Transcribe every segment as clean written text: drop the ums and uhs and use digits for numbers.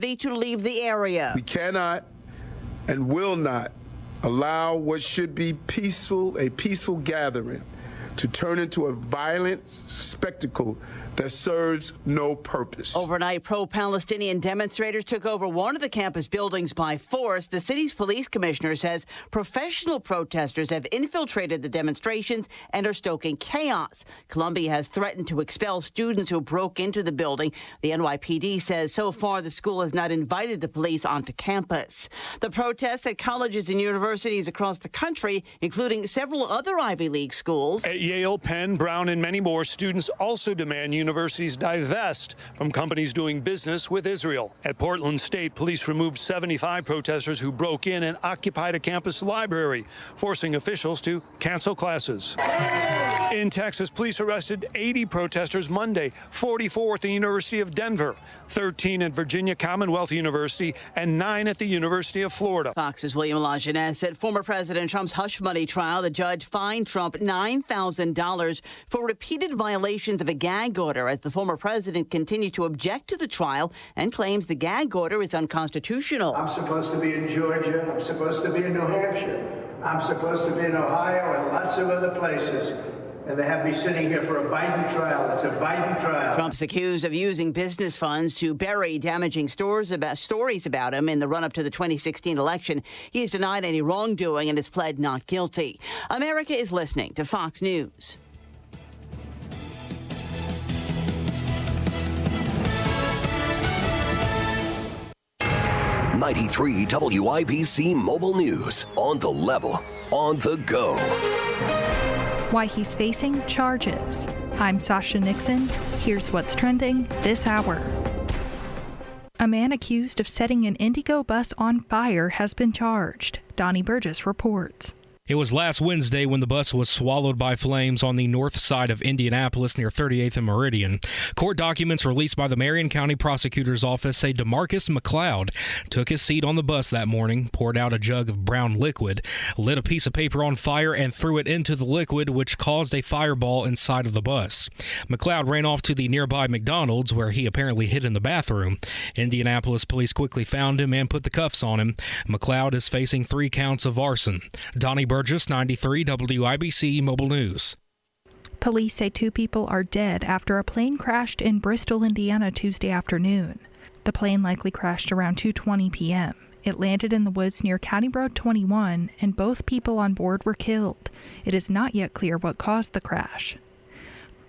To leave the area. We cannot and will not allow what should be a peaceful gathering to turn into a violent spectacle that serves no purpose. Overnight, pro-Palestinian demonstrators took over one of the campus buildings by force. The city's police commissioner says professional protesters have infiltrated the demonstrations and are stoking chaos. Columbia has threatened to expel students who broke into the building. The NYPD says so far the school has not invited the police onto campus. The protests at colleges and universities across the country, including several other Ivy League schools. At Yale, Penn, Brown, and many more, students also demand universities divest from companies doing business with Israel. At Portland State, police removed 75 protesters who broke in and occupied a campus library, forcing officials to cancel classes. In Texas, police arrested 80 protesters Monday, 44 at the University of Denver, 13 at Virginia Commonwealth University, and 9 at the University of Florida. Fox's William Lajeunesse. At former President Trump's hush money trial, the judge fined Trump $9,000 for repeated violations of a gag order as the former president continued to object to the trial and claims the gag order is unconstitutional. I'm supposed to be in Georgia. I'm supposed to be in New Hampshire. I'm supposed to be in Ohio and lots of other places. And they have me sitting here for a Biden trial. It's a Biden trial. Trump's accused of using business funds to bury damaging stories about him in the run-up to the 2016 election. He has denied any wrongdoing and has pled not guilty. America is listening to Fox News. '93 WIBC Mobile News. On the level, on the go. Why he's facing charges. I'm Sasha Nixon. Here's what's trending this hour. A man accused of setting an Indigo bus on fire has been charged. Donnie Burgess reports. It was last Wednesday when the bus was swallowed by flames on the north side of Indianapolis near 38th and Meridian. Court documents released by the Marion County Prosecutor's Office say DeMarcus McLeod took his seat on the bus that morning, poured out a jug of brown liquid, lit a piece of paper on fire, and threw it into the liquid, which caused a fireball inside of the bus. McLeod ran off to the nearby McDonald's, where he apparently hid in the bathroom. Indianapolis police quickly found him and put the cuffs on him. McLeod is facing 3 counts of arson. Donnie Burgess, 93 WIBC Mobile News. Police say 2 people are dead after a plane crashed in Bristol, Indiana Tuesday afternoon. The plane likely crashed around 2:20 p.m. It landed in the woods near County Road 21, and both people on board were killed. It is not yet clear what caused the crash.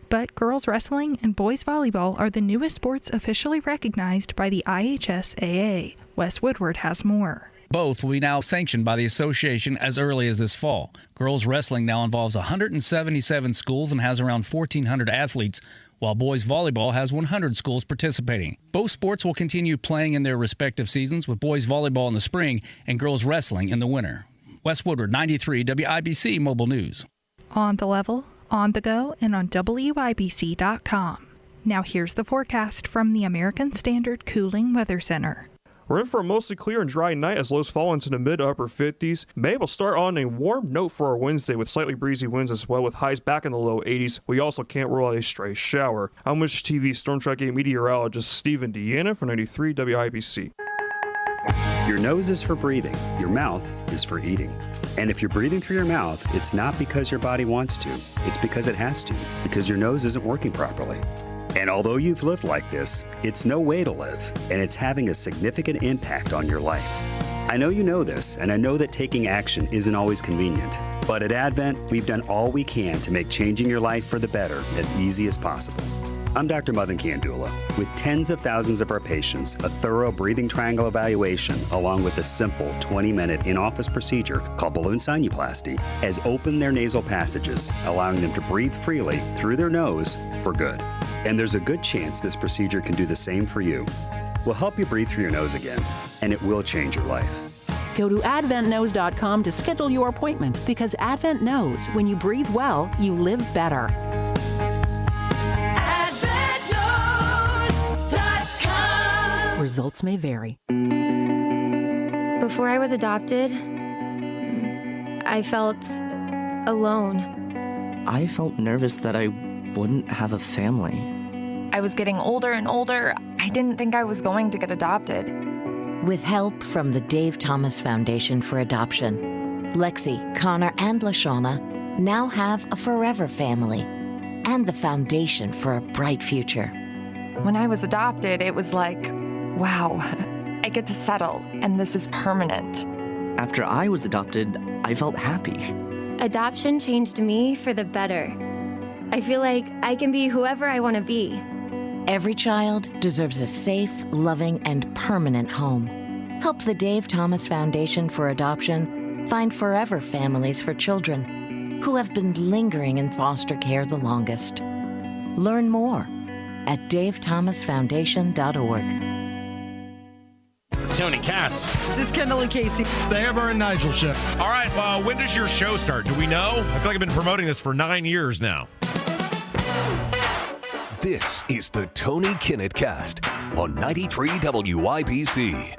But girls wrestling and boys volleyball are the newest sports officially recognized by the IHSAA. Wes Woodward has more. Both will be now sanctioned by the association as early as this fall. Girls wrestling now involves 177 schools and has around 1,400 athletes, while boys volleyball has 100 schools participating. Both sports will continue playing in their respective seasons, with boys volleyball in the spring and girls wrestling in the winter. Wes Woodward, 93 WIBC Mobile News. On the level, on the go, and on WIBC.com. Now here's the forecast from the American Standard Cooling Weather Center. We're in for a mostly clear and dry night as lows fall into the mid to upper 50s. May will start on a warm note for our Wednesday with slightly breezy winds as well, with highs back in the low 80s. We also can't rule out a stray shower. I'm Wish TV Storm Tracking meteorologist Stephen Deanna for 93 WIBC. Your nose is for breathing. Your mouth is for eating. And if you're breathing through your mouth, it's not because your body wants to. It's because it has to, because your nose isn't working properly. And although you've lived like this, it's no way to live, and it's having a significant impact on your life. I know you know this, and I know that taking action isn't always convenient. But at Advent, we've done all we can to make changing your life for the better as easy as possible. I'm Dr. Madan Kandula. With tens of thousands of our patients, a thorough breathing triangle evaluation, along with a simple 20-minute in-office procedure called balloon sinuplasty, has opened their nasal passages, allowing them to breathe freely through their nose for good. And there's a good chance this procedure can do the same for you. We'll help you breathe through your nose again, and it will change your life. Go to AdventKnows.com to schedule your appointment, because Advent knows when you breathe well, you live better. AdventKnows.com. Results may vary. Before I was adopted, I felt alone. I felt nervous that I wouldn't have a family. I was getting older and older. I didn't think I was going to get adopted. With help from the Dave Thomas Foundation for Adoption, Lexi, Connor, and LaShawna now have a forever family and the foundation for a bright future. When I was adopted, it was like, wow, I get to settle, and this is permanent. After I was adopted, I felt happy. Adoption changed me for the better. I feel like I can be whoever I want to be. Every child deserves a safe, loving, and permanent home. Help the Dave Thomas Foundation for Adoption find forever families for children who have been lingering in foster care the longest. Learn more at davethomasfoundation.org. Tony Katz. It's Kendall and Casey, the Amber and Nigel show. All right, when does your show start? Do we know? I feel like I've been promoting this for 9 years now. This is the Tony Kinnett Cast on 93 WIBC.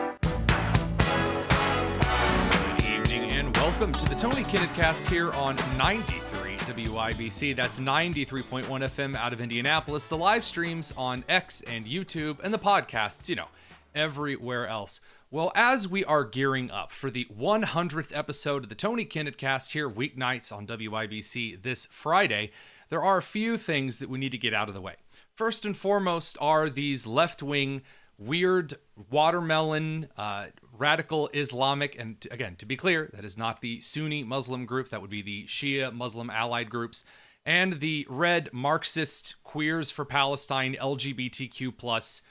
Good evening and welcome to the Tony Kinnett Cast here on 93 WIBC. That's 93.1 FM out of Indianapolis. The live streams on X and YouTube and the podcasts, everywhere else. Well, as we are gearing up for the 100th episode of the Tony Kinnett Cast here weeknights on WIBC this Friday, there are a few things that we need to get out of the way. First and foremost are these left-wing, weird, watermelon, radical Islamic, and again, to be clear, that is not the Sunni Muslim group, that would be the Shia Muslim allied groups, and the red Marxist Queers for Palestine LGBTQ+,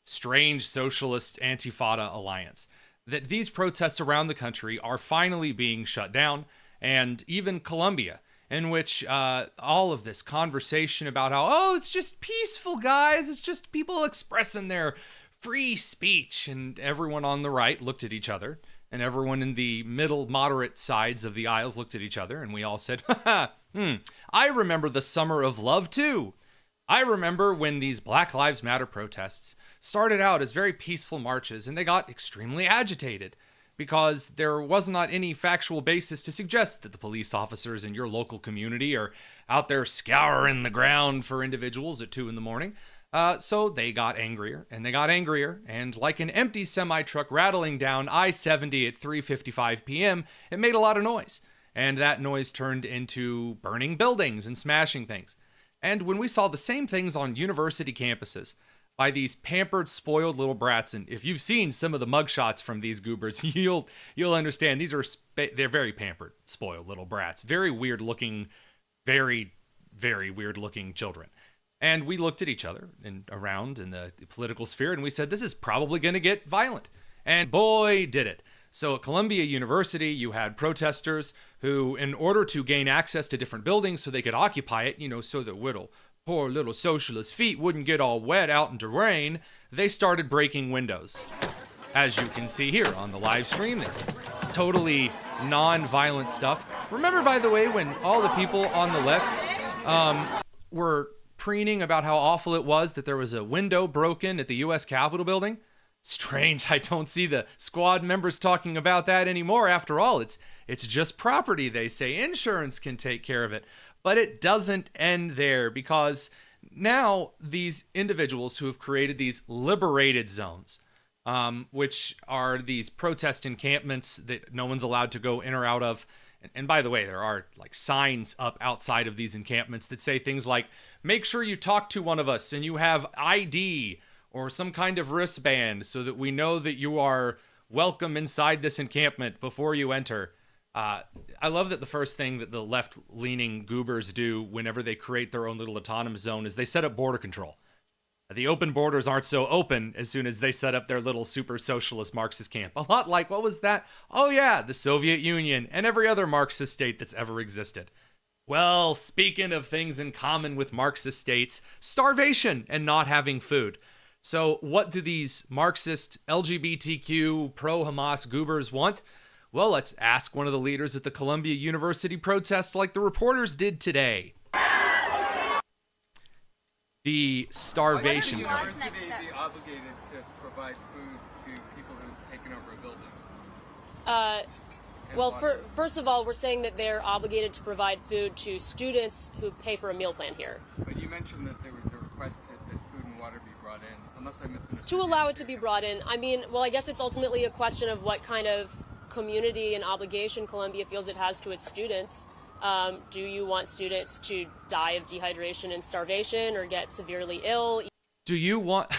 strange socialist Antifada alliance. That these protests around the country are finally being shut down, and even Colombia, in which all of this conversation about how, it's just peaceful, guys, it's just people expressing their free speech, and everyone on the right looked at each other, and everyone in the middle moderate sides of the aisles looked at each other, and we all said, I remember the summer of love too. I remember when these Black Lives Matter protests started out as very peaceful marches, and they got extremely agitated because there was not any factual basis to suggest that the police officers in your local community are out there scouring the ground for individuals at 2 a.m. So they got angrier, and they got angrier, and like an empty semi-truck rattling down I-70 at 3:55 p.m., it made a lot of noise, and that noise turned into burning buildings and smashing things. And when we saw the same things on university campuses by these pampered, spoiled little brats, and if you've seen some of the mugshots from these goobers, you'll understand they're very pampered, spoiled little brats, very weird looking, very, very weird looking children. And we looked at each other and around in the political sphere, and we said, this is probably going to get violent. And boy, did it. So at Columbia University, you had protesters who, in order to gain access to different buildings so they could occupy it, so that poor little socialist feet wouldn't get all wet out into rain, they started breaking windows. As you can see here on the live stream, they're totally non-violent stuff. Remember, by the way, when all the people on the left were preening about how awful it was that there was a window broken at the U.S. Capitol building? Strange, I don't see the squad members talking about that anymore. After all, it's just property, they say. Insurance can take care of it. But it doesn't end there, because now these individuals who have created these liberated zones, which are these protest encampments that no one's allowed to go in or out of. And by the way, there are like signs up outside of these encampments that say things like, make sure you talk to one of us and you have ID or some kind of wristband so that we know that you are welcome inside this encampment before you enter. I love that the first thing that the left-leaning goobers do whenever they create their own little autonomous zone is they set up border control. The open borders aren't so open as soon as they set up their little super socialist Marxist camp. A lot like, what was that? Oh yeah, the Soviet Union and every other Marxist state that's ever existed. Well, speaking of things in common with Marxist states, starvation and not having food. So what do these Marxist, LGBTQ, pro-Hamas goobers want? Well, let's ask one of the leaders at the Columbia University protest like the reporters did today. The starvation part. Should they be obligated to provide food to people who've taken over a building? Well, first of all, we're saying that they're obligated to provide food to students who pay for a meal plan here. But you mentioned that there was a request that food brought in, unless I misunderstood. To allow it to be brought in, I mean, well, I guess it's ultimately a question of what kind of community and obligation Columbia feels it has to its students. Do you want students to die of dehydration and starvation or get severely ill? Do you want...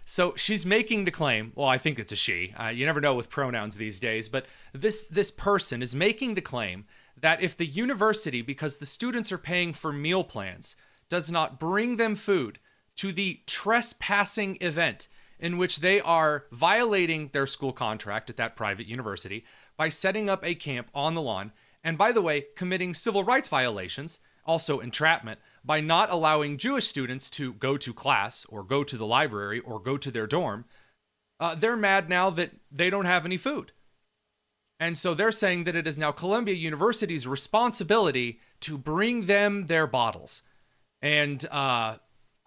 So she's making the claim, well, I think it's a she. You never know with pronouns these days, but this person is making the claim that if the university, because the students are paying for meal plans, does not bring them food to the trespassing event in which they are violating their school contract at that private university by setting up a camp on the lawn, and by the way, committing civil rights violations, also entrapment, by not allowing Jewish students to go to class or go to the library or go to their dorm, they're mad now that they don't have any food. And so they're saying that it is now Columbia University's responsibility to bring them their bottles. And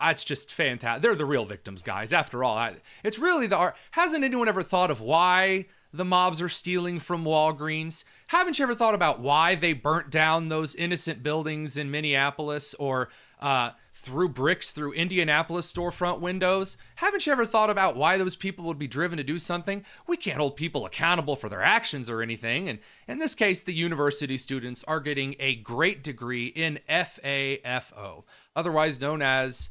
it's just fantastic. They're the real victims, guys. After all, it's really the art. Hasn't anyone ever thought of why the mobs are stealing from Walgreens? Haven't you ever thought about why they burnt down those innocent buildings in Minneapolis or threw bricks through Indianapolis storefront windows? Haven't you ever thought about why those people would be driven to do something? We can't hold people accountable for their actions or anything. And in this case, the university students are getting a great degree in FAFO, otherwise known as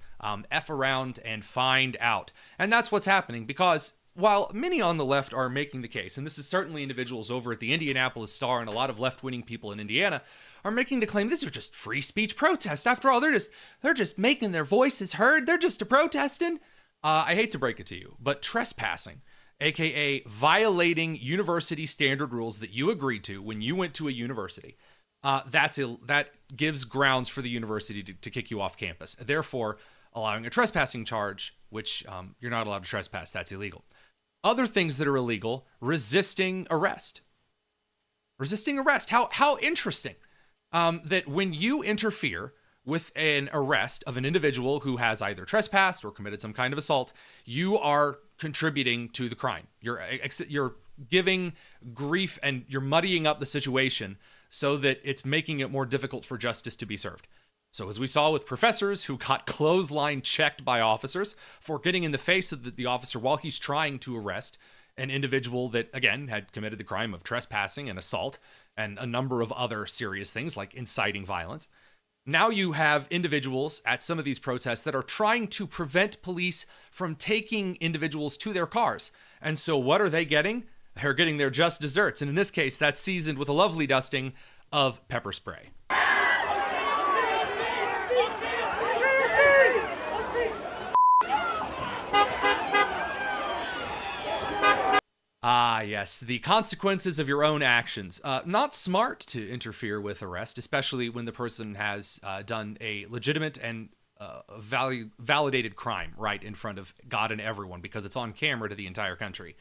F around and find out. And that's what's happening because while many on the left are making the case, and this is certainly individuals over at the Indianapolis Star and a lot of left-wing people in Indiana are making the claim these are just free speech protests. After all, they're just making their voices heard. They're just protesting. I hate to break it to you, but trespassing, aka violating university standard rules that you agreed to when you went to a university, that gives grounds for the university to kick you off campus. Therefore, allowing a trespassing charge, which you're not allowed to trespass, that's illegal. Other things that are illegal, resisting arrest. Resisting arrest. How interesting that when you interfere with an arrest of an individual who has either trespassed or committed some kind of assault, you are contributing to the crime. You're giving grief and you're muddying up the situation so that it's making it more difficult for justice to be served. So as we saw with professors who got clothesline checked by officers for getting in the face of the officer while he's trying to arrest an individual that, again, had committed the crime of trespassing and assault and a number of other serious things like inciting violence. Now you have individuals at some of these protests that are trying to prevent police from taking individuals to their cars. And so what are they getting? They're getting their just desserts. And in this case, that's seasoned with a lovely dusting of pepper spray. Ah, yes, the consequences of your own actions. Not smart to interfere with arrest, especially when the person has done a legitimate and validated crime right in front of God and everyone because it's on camera to the entire country.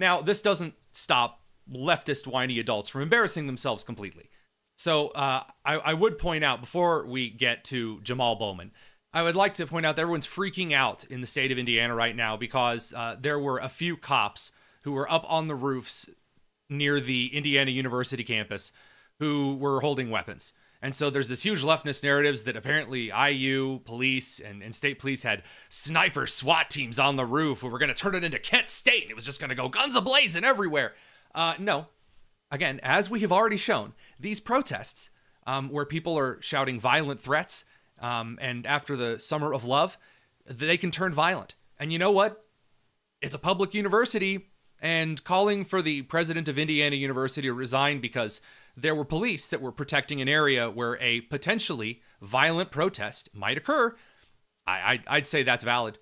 Now, this doesn't stop leftist whiny adults from embarrassing themselves completely. So I would point out, before we get to Jamal Bowman, I would like to point out that everyone's freaking out in the state of Indiana right now because there were a few cops who were up on the roofs near the Indiana University campus who were holding weapons. And so there's this huge leftist narratives that apparently IU police and state police had sniper SWAT teams on the roof who were going to turn it into Kent State. And it was just going to go guns a-blazing everywhere. No. Again, as we have already shown, these protests where people are shouting violent threats and after the summer of love, they can turn violent. And you know what? It's a public university. And calling for the president of Indiana University to resign because there were police that were protecting an area where a potentially violent protest might occur, I'd say that's valid.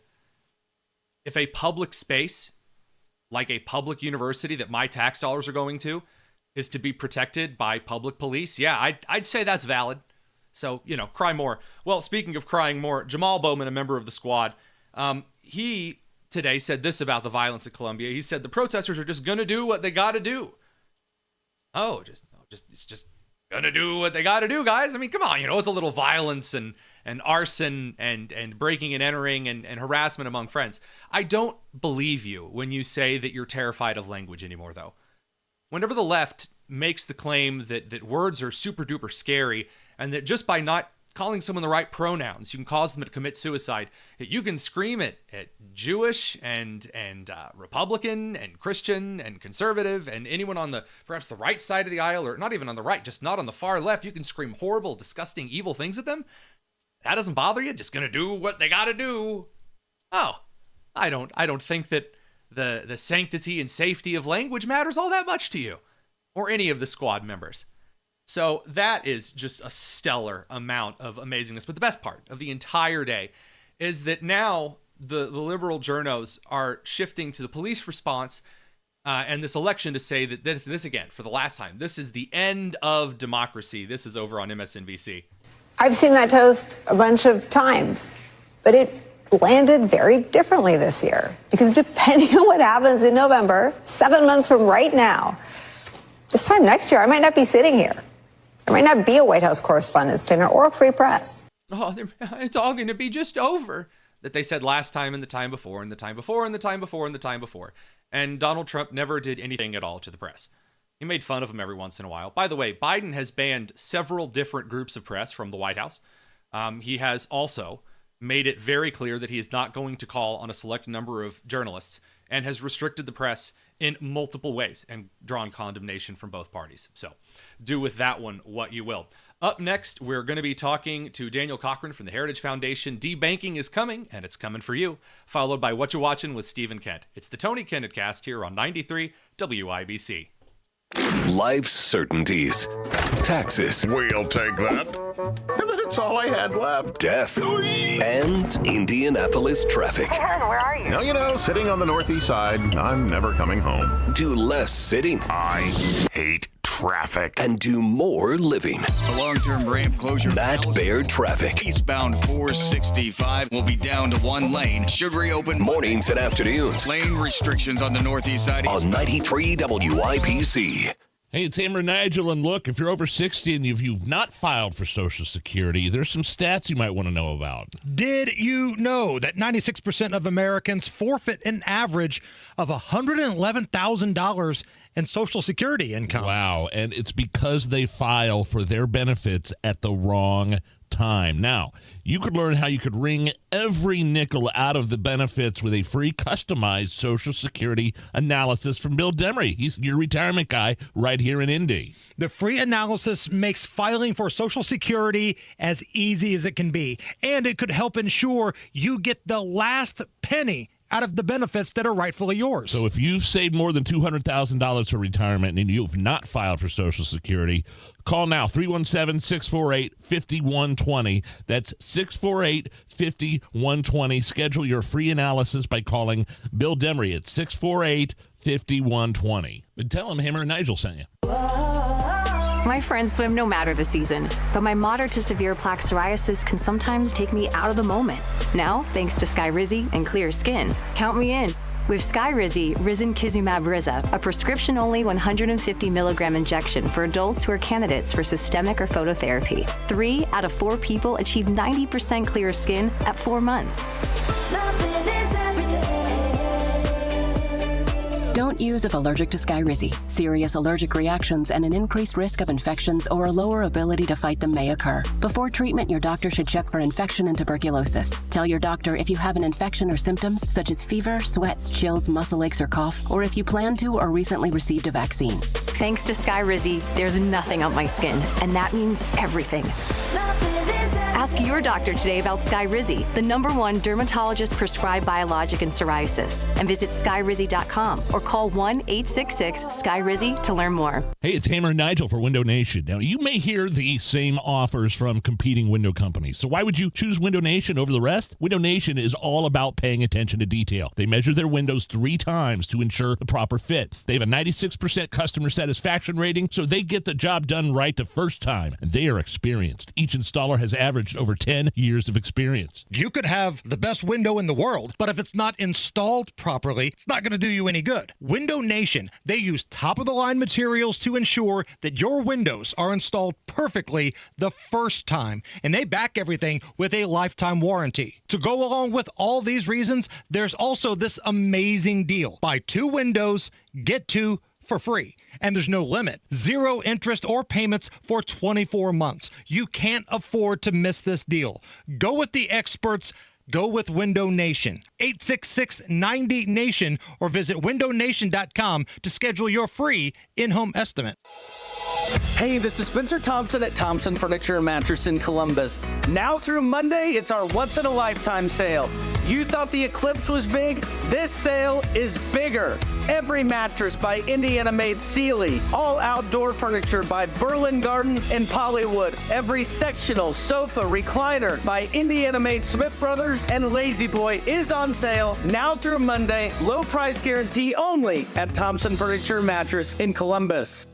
If a public space, like a public university that my tax dollars are going to, is to be protected by public police, yeah, I'd say that's valid. So, cry more. Well, speaking of crying more, Jamal Bowman, a member of the squad, he today said this about the violence at Columbia. He said the protesters are just going to do what they got to do. It's just going to do what they got to do, guys. I mean, come on, it's a little violence and arson and breaking and entering and harassment among friends. I don't believe you when you say that you're terrified of language anymore, though. Whenever the left makes the claim that words are super duper scary and that just by not calling someone the right pronouns. You can cause them to commit suicide. You can scream it at Jewish and Republican and Christian and conservative and anyone on perhaps the right side of the aisle, or not even on the right, just not on the far left. You can scream horrible, disgusting, evil things at them. That doesn't bother you? Just gonna do what they gotta do. Oh, I don't think that the sanctity and safety of language matters all that much to you or any of the squad members. So that is just a stellar amount of amazingness. But the best part of the entire day is that now the liberal journos are shifting to the police response and this election to say that this again, for the last time, this is the end of democracy. This is over on MSNBC. I've seen that toast a bunch of times, but it landed very differently this year. Because depending on what happens in November, 7 months from right now, this time next year, I might not be sitting here. There might not be a White House Correspondents' Dinner or a free press. Oh, it's all going to be just over. That they said last time and the time before and the time before and the time before and the time before. And Donald Trump never did anything at all to the press. He made fun of them every once in a while. By the way, Biden has banned several different groups of press from the White House. He has also made it very clear that he is not going to call on a select number of journalists and has restricted the press in multiple ways and drawn condemnation from both parties. So do with that one what you will. Up next, we're going to be talking to Daniel Cochrane from the Heritage Foundation. Debanking is coming, and it's coming for you. Followed by Whatcha Watchin with Stephen Kent. It's the Tony Kennett Cast here on 93 WIBC. Life's certainties. Taxes. We'll take that. And then it's all I had left. Death. And Indianapolis traffic. Hey, hon, where are you? Now, you know, sitting on the northeast side, I'm never coming home. Do less sitting. I hate traffic. And do more living. A long-term ramp closure. Matt Baird Traffic. Eastbound 465 will be down to one lane. Should reopen mornings and afternoons. Lane restrictions on the northeast side. On 93 WIBC. Hey, it's Hammer Nigel, and look, if you're over 60 and if you've not filed for Social Security, there's some stats you might want to know about. Did you know that 96% of Americans forfeit an average of $111,000 in Social Security income? Wow, and it's because they file for their benefits at the wrong time. Now, you could learn how you could wring every nickel out of the benefits with a free customized Social Security analysis from Bill Demery. He's your retirement guy right here in Indy. The free analysis makes filing for Social Security as easy as it can be, and it could help ensure you get the last penny out of the benefits that are rightfully yours. So if you've saved more than $200,000 for retirement and you've not filed for Social Security, call now, 317-648-5120. That's 648-5120. Schedule your free analysis by calling Bill Demery at 648-5120. And tell him Hammer and Nigel sent you. My friends swim no matter the season, but my moderate to severe plaque psoriasis can sometimes take me out of the moment. Now, thanks to Skyrizi and clear skin, count me in. With Skyrizi, Risankizumab Riza, a prescription-only 150 milligram injection for adults who are candidates for systemic or phototherapy. 3 out of 4 people achieve 90% clear skin at 4 months. Don't use if allergic to Skyrizi. Serious allergic reactions and an increased risk of infections or a lower ability to fight them may occur. Before treatment, your doctor should check for infection and tuberculosis. Tell your doctor if you have an infection or symptoms such as fever, sweats, chills, muscle aches, or cough, or if you plan to or recently received a vaccine. Thanks to Skyrizi, there's nothing on my skin, and that means everything. Ask your doctor today about Skyrizi, the #1 dermatologist-prescribed biologic in psoriasis, and visit skyrizi.com or call 1-866-SKYRIZI to learn more. Hey, it's Hammer and Nigel for Window Nation. Now, you may hear the same offers from competing window companies. So why would you choose Window Nation over the rest? Window Nation is all about paying attention to detail. They measure their windows 3 times to ensure the proper fit. They have a 96% customer satisfaction rating, so they get the job done right the first time. And they are experienced. Each installer has averaged over 10 years of experience. You could have the best window in the world, but if it's not installed properly, it's not going to do you any good. Window Nation, they use top-of-the-line materials to ensure that your windows are installed perfectly the first time, and they back everything with a lifetime warranty. To go along with all these reasons, there's also this amazing deal. Buy 2 windows, get 2 for free. and there's no limit. 0 interest or payments for 24 months. You can't afford to miss this deal. Go with the experts. Go with Window Nation. 866-90-NATION or visit windownation.com to schedule your free in-home estimate. Hey, this is Spencer Thompson at Thompson Furniture and Mattress in Columbus. Now through Monday, it's our once-in-a-lifetime sale. You thought the eclipse was big? This sale is bigger. Every mattress by Indiana-made Sealy. All outdoor furniture by Berlin Gardens and Pollywood. Every sectional, sofa, recliner by Indiana-made Smith Brothers and Lazy Boy is on sale now through Monday. Low price guarantee only at Thompson Furniture and Mattress in Columbus.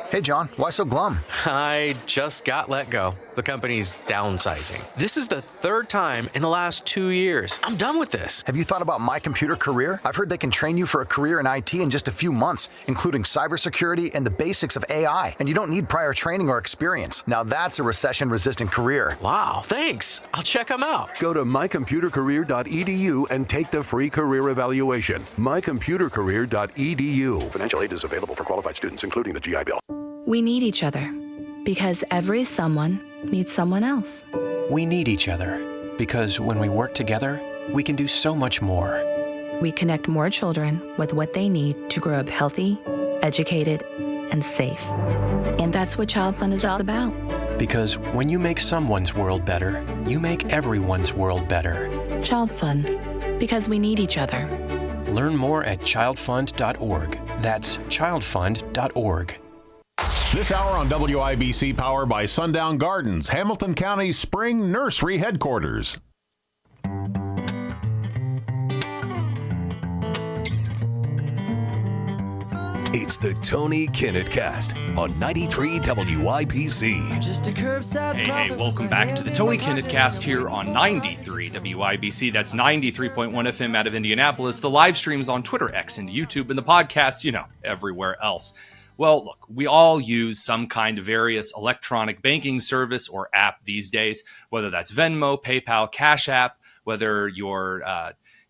Hey, John, why so glum? I just got let go. The company's downsizing. This is the 3rd time in the last 2 years. I'm done with this. Have you thought about My Computer Career? I've heard they can train you for a career in IT in just a few months, including cybersecurity and the basics of AI. And you don't need prior training or experience. Now that's a recession-resistant career. Wow, thanks. I'll check them out. Go to mycomputercareer.edu and take the free career evaluation. mycomputercareer.edu. Financial aid is available for qualified students, including the GI Bill. We need each other because every someone needs someone else. We need each other because when we work together, we can do so much more. We connect more children with what they need to grow up healthy, educated, and safe. And that's what Child Fund is all about. Because when you make someone's world better, you make everyone's world better. Child Fund, because we need each other. Learn more at childfund.org. That's childfund.org. This hour on WIBC, powered by Sundown Gardens, Hamilton County's spring nursery headquarters. It's the Tony Kinnett Cast on 93 WIBC. Hey, welcome back to the Tony Kinnett Cast here on 93 WIBC. That's 93.1 FM out of Indianapolis. The live streams on Twitter, X, and YouTube, and the podcasts, everywhere else. Well, look, we all use some kind of various electronic banking service or app these days, whether that's Venmo, PayPal, Cash App, whether you're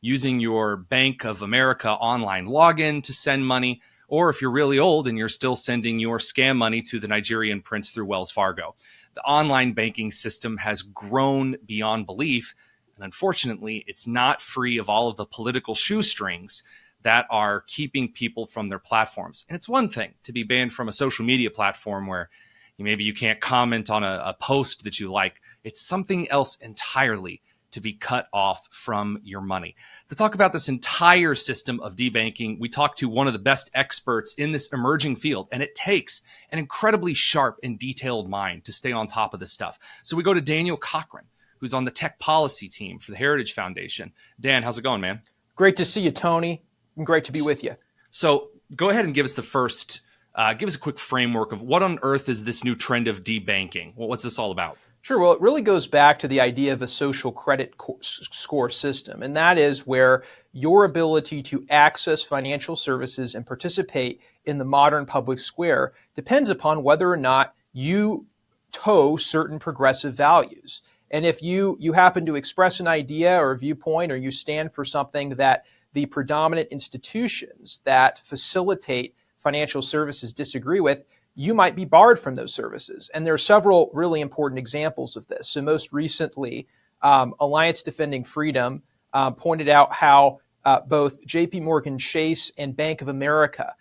using your Bank of America online login to send money, or if you're really old and you're still sending your scam money to the Nigerian prince through Wells Fargo. The online banking system has grown beyond belief, and unfortunately, it's not free of all of the political shoestrings that are keeping people from their platforms. And it's one thing to be banned from a social media platform where maybe you can't comment on a post that you like. It's something else entirely to be cut off from your money. To talk about this entire system of debanking, we talked to one of the best experts in this emerging field, and it takes an incredibly sharp and detailed mind to stay on top of this stuff. So we go to Daniel Cochrane, who's on the tech policy team for the Heritage Foundation. Dan, how's it going, man? Great to see you, Tony. Great to be with you. So go ahead and give us the first, give us a quick framework of what on earth is this new trend of debanking? Well, what's this all about? Sure. Well, it really goes back to the idea of a social credit score system. And that is where your ability to access financial services and participate in the modern public square depends upon whether or not you toe certain progressive values. And if you happen to express an idea or a viewpoint, or you stand for something that the predominant institutions that facilitate financial services disagree with, you might be barred from those services. And there are several really important examples of this. So most recently, Alliance Defending Freedom pointed out how both JP Morgan Chase and Bank of America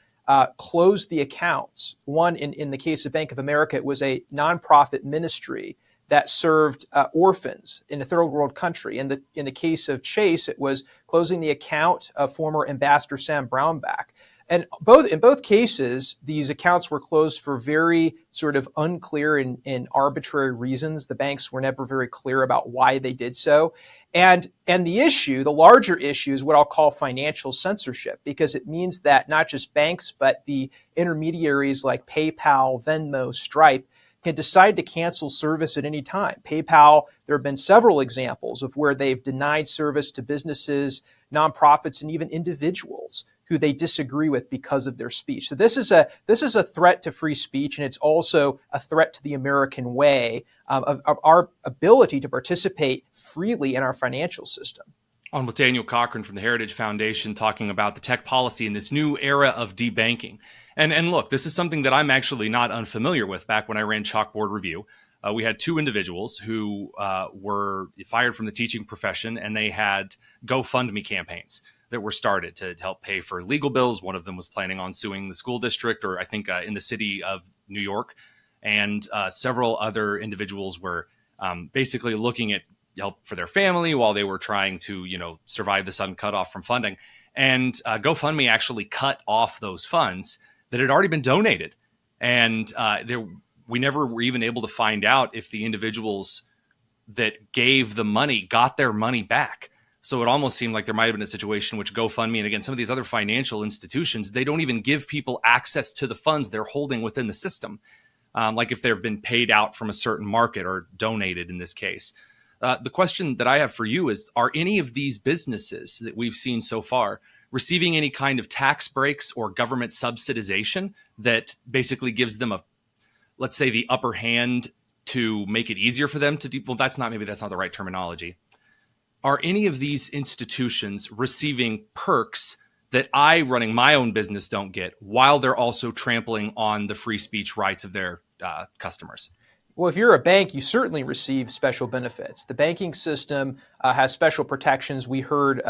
closed the accounts. One, in the case of Bank of America, it was a nonprofit ministry that served orphans in a third world country. In the case of Chase, it was closing the account of former Ambassador Sam Brownback. And in both cases, these accounts were closed for very sort of unclear and arbitrary reasons. The banks were never very clear about why they did so. And the larger issue is what I'll call financial censorship, because it means that not just banks, but the intermediaries like PayPal, Venmo, Stripe can decide to cancel service at any time. PayPal, there have been several examples of where they've denied service to businesses, nonprofits, and even individuals who they disagree with because of their speech. So this is a threat to free speech, and it's also a threat to the American way of our ability to participate freely in our financial system. On with Daniel Cochrane from the Heritage Foundation, talking about the tech policy in this new era of debanking. And look, this is something that I'm actually not unfamiliar with. Back when I ran Chalkboard Review, we had two individuals who were fired from the teaching profession, and they had GoFundMe campaigns that were started to help pay for legal bills. One of them was planning on suing the school district, or I think in the city of New York. And several other individuals were basically looking at help for their family while they were trying to, survive the sudden cutoff from funding. And GoFundMe actually cut off those funds that had already been donated. And we never were even able to find out if the individuals that gave the money got their money back. So it almost seemed like there might have been a situation in which GoFundMe, and again, some of these other financial institutions, they don't even give people access to the funds they're holding within the system. Like if they've been paid out from a certain market or donated in this case. The question that I have for you is, are any of these businesses that we've seen so far receiving any kind of tax breaks or government subsidization that basically gives them let's say, the upper hand to make it easier for them to well, that's not the right terminology. Are any of these institutions receiving perks that I, running my own business, don't get, while they're also trampling on the free speech rights of their customers? Well, if you're a bank, you certainly receive special benefits. The banking system has special protections. We heard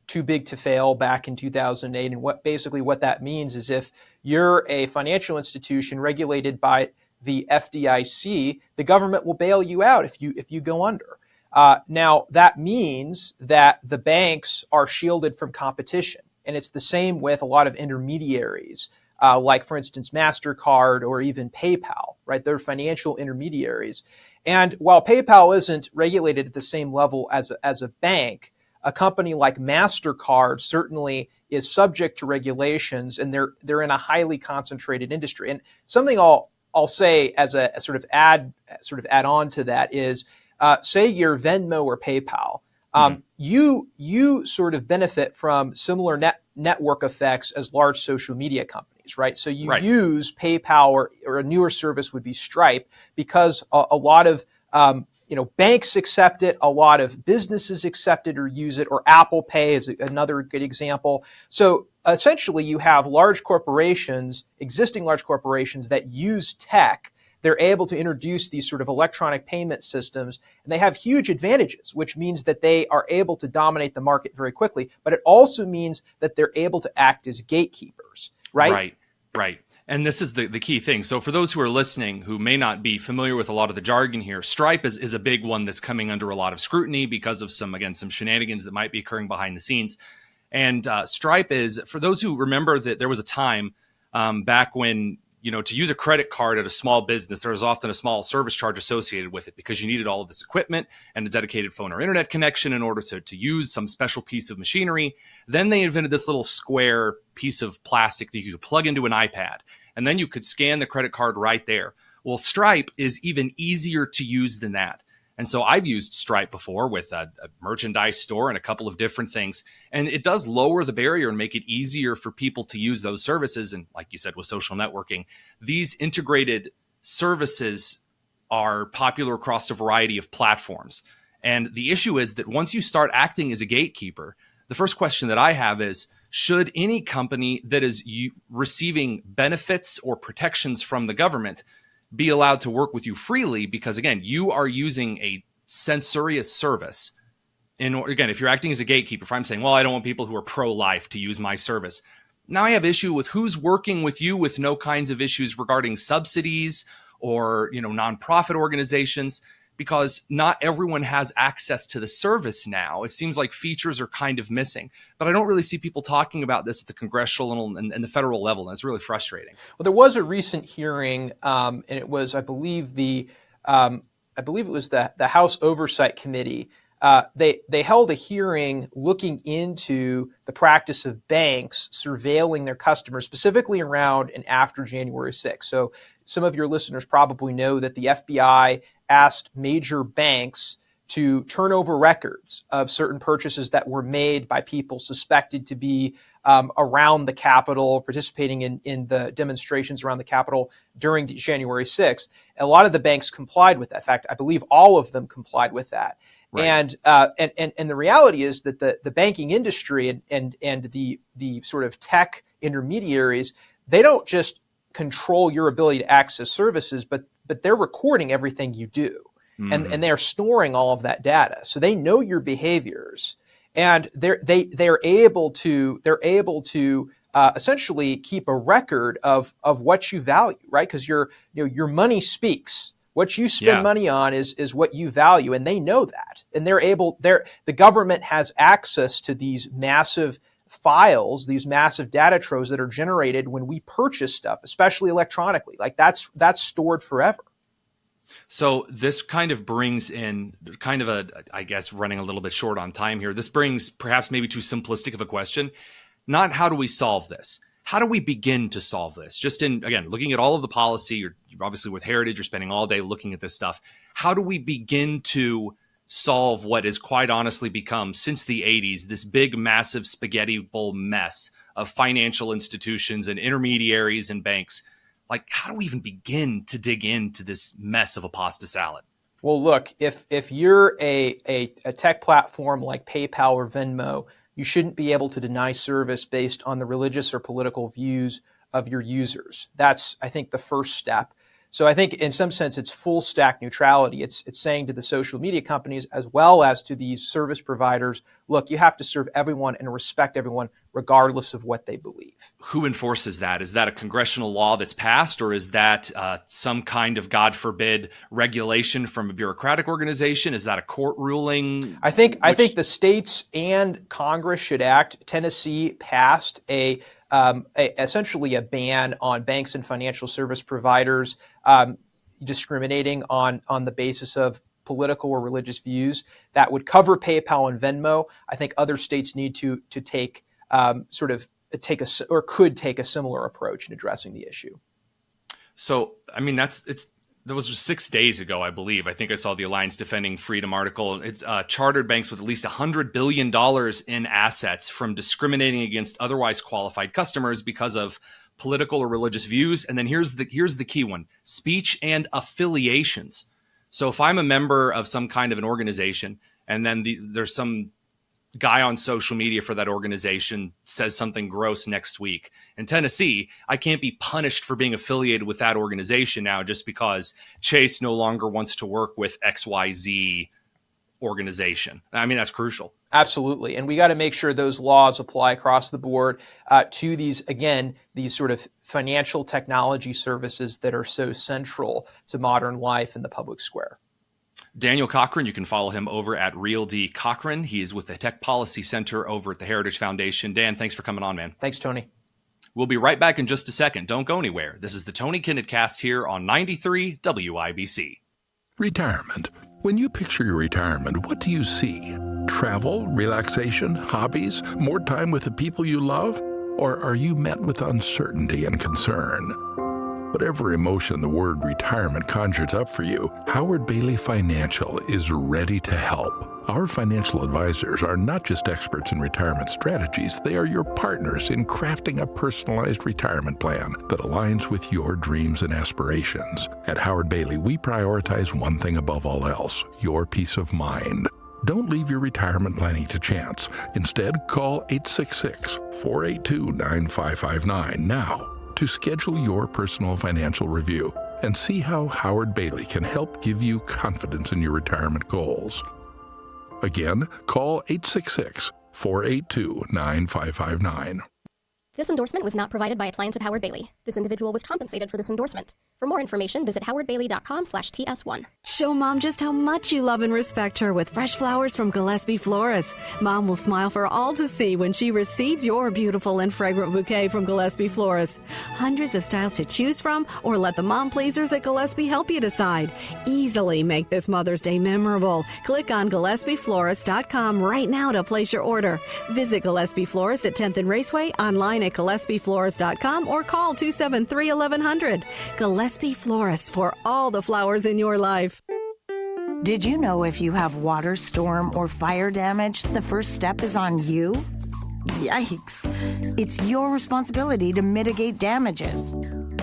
too big to fail back in 2008. And what that means is if you're a financial institution regulated by the FDIC, the government will bail you out if you go under. Now, that means that the banks are shielded from competition. And it's the same with a lot of intermediaries, like, for instance, MasterCard or even PayPal, right? They're financial intermediaries. And while PayPal isn't regulated at the same level as a bank, a company like MasterCard certainly is subject to regulations, and they're in a highly concentrated industry. And something I'll say as a sort of add on to that is, say you're Venmo or PayPal, you sort of benefit from similar network effects as large social media companies, right? So you use PayPal, or a newer service would be Stripe, because a lot of banks accept it, a lot of businesses accept it or use it, or Apple Pay is another good example. So essentially, you have existing large corporations that use tech. They're able to introduce these sort of electronic payment systems, and they have huge advantages, which means that they are able to dominate the market very quickly. But it also means that they're able to act as gatekeepers, right? Right. And this is the key thing. So for those who are listening who may not be familiar with a lot of the jargon here, Stripe is a big one that's coming under a lot of scrutiny because of some shenanigans that might be occurring behind the scenes. And Stripe is, for those who remember that there was a time back when, to use a credit card at a small business, there was often a small service charge associated with it because you needed all of this equipment and a dedicated phone or internet connection in order to use some special piece of machinery. Then they invented this little square piece of plastic that you could plug into an iPad, and then you could scan the credit card right there. Well, Stripe is even easier to use than that. And so I've used Stripe before with a merchandise store and a couple of different things. And it does lower the barrier and make it easier for people to use those services. And like you said, with social networking, these integrated services are popular across a variety of platforms. And the issue is that once you start acting as a gatekeeper, the first question that I have is, should any company that is receiving benefits or protections from the government be allowed to work with you freely? Because again, you are using a censorious service. And again, if you're acting as a gatekeeper, if I'm saying, well, I don't want people who are pro-life to use my service, now I have issue with who's working with you with no kinds of issues regarding subsidies or nonprofit organizations, because not everyone has access to the service now. It seems like features are kind of missing, but I don't really see people talking about this at the congressional and the federal level, and it's really frustrating. Well, there was a recent hearing, and it was, I believe it was the House Oversight Committee. They held a hearing looking into the practice of banks surveilling their customers, specifically around and after January 6th. So some of your listeners probably know that the FBI asked major banks to turn over records of certain purchases that were made by people suspected to be around the Capitol, participating in the demonstrations around the Capitol during January 6th. A lot of the banks complied with that. In fact, I believe all of them complied with that. Right. And the reality is that the banking industry and the sort of tech intermediaries, they don't just control your ability to access services, but they're recording everything you do. Mm-hmm. And they're storing all of that data. So they know your behaviors, and they're able to essentially keep a record of what you value, right? Because your money speaks. What you spend money on is what you value, and they know that. And the government has access to these massive files, these massive data troves that are generated when we purchase stuff, especially electronically. Like that's stored forever. So this kind of brings in kind of I guess running a little bit short on time here. This brings perhaps maybe too simplistic of a question. Not how do we solve this? How do we begin to solve this? Just again, looking at all of the policy, you're obviously with Heritage, you're spending all day looking at this stuff. How do we begin to solve what has quite honestly become, since the 80s, this big, massive spaghetti bowl mess of financial institutions and intermediaries and banks? Like, how do we even begin to dig into this mess of a pasta salad? Well, look, if you're a tech platform like PayPal or Venmo, you shouldn't be able to deny service based on the religious or political views of your users. That's, I think, the first step. So I think in some sense, it's full stack neutrality. It's saying to the social media companies as well as to these service providers, look, you have to serve everyone and respect everyone regardless of what they believe. Who enforces that? Is that a congressional law that's passed, or is that some kind of, God forbid, regulation from a bureaucratic organization? Is that a court ruling? I think the states and Congress should act. Tennessee passed essentially a ban on banks and financial service providers discriminating on the basis of political or religious views. That would cover PayPal and Venmo. I think other states need to take could take a similar approach in addressing the issue. So, I mean, that was just 6 days ago, I believe. I think I saw the Alliance Defending Freedom article. It's chartered banks with at least $100 billion in assets from discriminating against otherwise qualified customers because of political or religious views. And then here's the key one: speech and affiliations. So if I'm a member of some kind of an organization, and then there's some guy on social media for that organization says something gross next week. In Tennessee, I can't be punished for being affiliated with that organization now just because Chase no longer wants to work with XYZ organization. I mean, that's crucial. Absolutely. And we got to make sure those laws apply across the board to these sort of financial technology services that are so central to modern life in the public square. Daniel Cochrane, you can follow him over at Real D Cochrane. He is with the Tech Policy Center over at the Heritage Foundation. Dan, thanks for coming on, man. Thanks, Tony. We'll be right back in just a second. Don't go anywhere. This is the Tony Kinnett Cast here on 93 WIBC. Retirement. When you picture your retirement, what do you see? Travel, relaxation, hobbies, more time with the people you love? Or are you met with uncertainty and concern? Whatever emotion the word retirement conjures up for you, Howard Bailey Financial is ready to help. Our financial advisors are not just experts in retirement strategies, they are your partners in crafting a personalized retirement plan that aligns with your dreams and aspirations. At Howard Bailey, we prioritize one thing above all else: your peace of mind. Don't leave your retirement planning to chance. Instead, call 866-482-9559 now to schedule your personal financial review and see how Howard Bailey can help give you confidence in your retirement goals. Again, call 866-482-9559. This endorsement was not provided by a client of Howard Bailey. This individual was compensated for this endorsement. For more information, visit howardbailey.com/TS1. Show Mom just how much you love and respect her with fresh flowers from Gillespie Florists. Mom will smile for all to see when she receives your beautiful and fragrant bouquet from Gillespie Florists. Hundreds of styles to choose from, or let the mom pleasers at Gillespie help you decide. Easily make this Mother's Day memorable. Click on GillespieFlorist.com right now to place your order. Visit Gillespie Florists at 10th and Raceway, online at GillespieFlorist.com, or call 273-1100. Gillespie Florists, for all the flowers in your life. Did you know if you have water, storm, or fire damage, the first step is on you? Yikes. It's your responsibility to mitigate damages.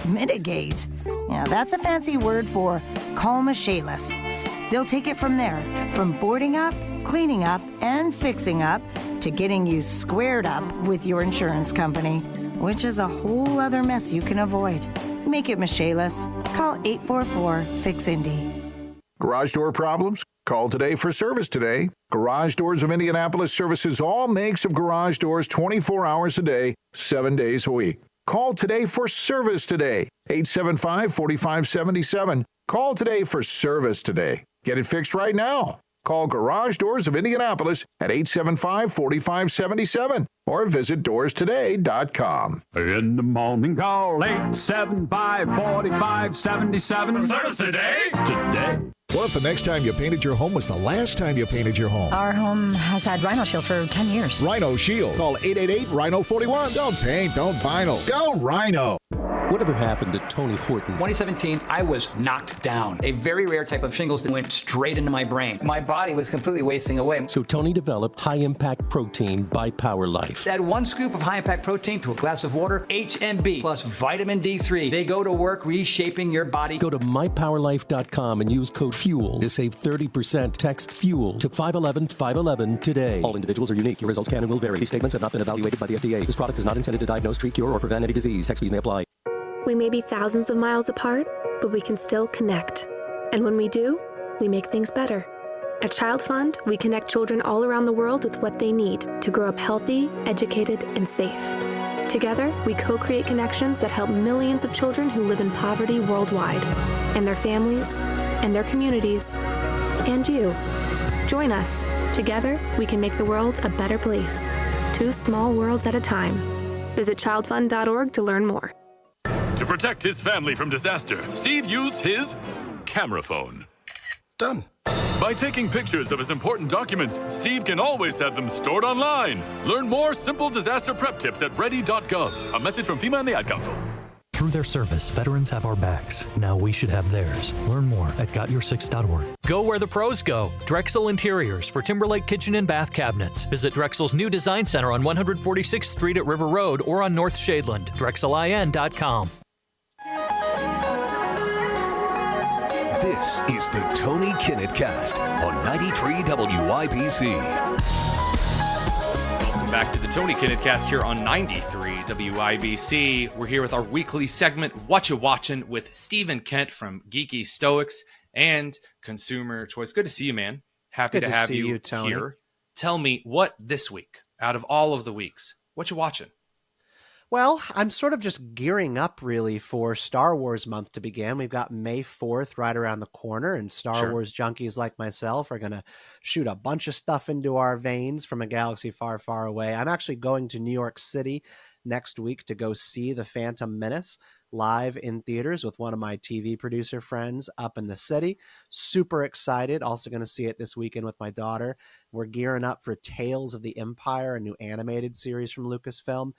Mitigate? Yeah, that's a fancy word for call Michaelis. They'll take it from there, from boarding up, cleaning up, and fixing up, to getting you squared up with your insurance company, which is a whole other mess you can avoid. Make it Michaelis. Call 844-FIX-INDY. Garage door problems? Call today for service today. Garage Doors of Indianapolis services all makes of garage doors 24 hours a day, 7 days a week. Call today for service today. 875-4577. Call today for service today. Get it fixed right now. Call Garage Doors of Indianapolis at 875-4577 or visit doorstoday.com. In the morning, call 875-4577. Service today? Today. What if the next time you painted your home was the last time you painted your home? Our home has had Rhino Shield for 10 years. Rhino Shield. Call 888-RHINO-41. Don't paint, don't vinyl. Go Rhino. Whatever happened to Tony Horton? 2017, I was knocked down. A very rare type of shingles that went straight into my brain. My body was completely wasting away. So Tony developed high-impact protein by Power Life. Add 1 scoop of high-impact protein to a glass of water, HMB plus vitamin D3. They go to work reshaping your body. Go to mypowerlife.com and use code FUEL to save 30%. Text FUEL to 511-511 today. All individuals are unique. Your results can and will vary. These statements have not been evaluated by the FDA. This product is not intended to diagnose, treat, cure, or prevent any disease. Tax fees may apply. We may be thousands of miles apart, but we can still connect. And when we do, we make things better. At Child Fund, we connect children all around the world with what they need to grow up healthy, educated, and safe. Together, we co-create connections that help millions of children who live in poverty worldwide, and their families, and their communities, and you. Join us. Together, we can make the world a better place. 2 small worlds at a time. Visit childfund.org to learn more. To protect his family from disaster, Steve used his camera phone. Done. By taking pictures of his important documents, Steve can always have them stored online. Learn more simple disaster prep tips at ready.gov. A message from FEMA and the Ad Council. Through their service, veterans have our backs. Now we should have theirs. Learn more at gotyoursix.org. Go where the pros go. Drexel Interiors for Timberlake Kitchen and Bath Cabinets. Visit Drexel's new design center on 146th Street at River Road or on North Shadeland. DrexelIN.com. This is the Tony Kinnett Cast on 93 WIBC. Welcome back to the Tony Kinnett Cast here on 93 WIBC. We're here with our weekly segment, Whatcha Watchin, with Stephen Kent from Geeky Stoics and Consumer Choice. Good to see you, man. Happy to have you Tony. here. Tell me, what this week, out of all of the weeks, what you watching? Well, I'm sort of just gearing up really for Star Wars month to begin. We've got May 4th right around the corner, and Star Wars junkies like myself are going to shoot a bunch of stuff into our veins from a galaxy far, far away. I'm actually going to New York City next week to go see The Phantom Menace live in theaters with one of my TV producer friends up in the city. Super excited. Also going to see it this weekend with my daughter. We're gearing up for Tales of the Empire, a new animated series from Lucasfilm,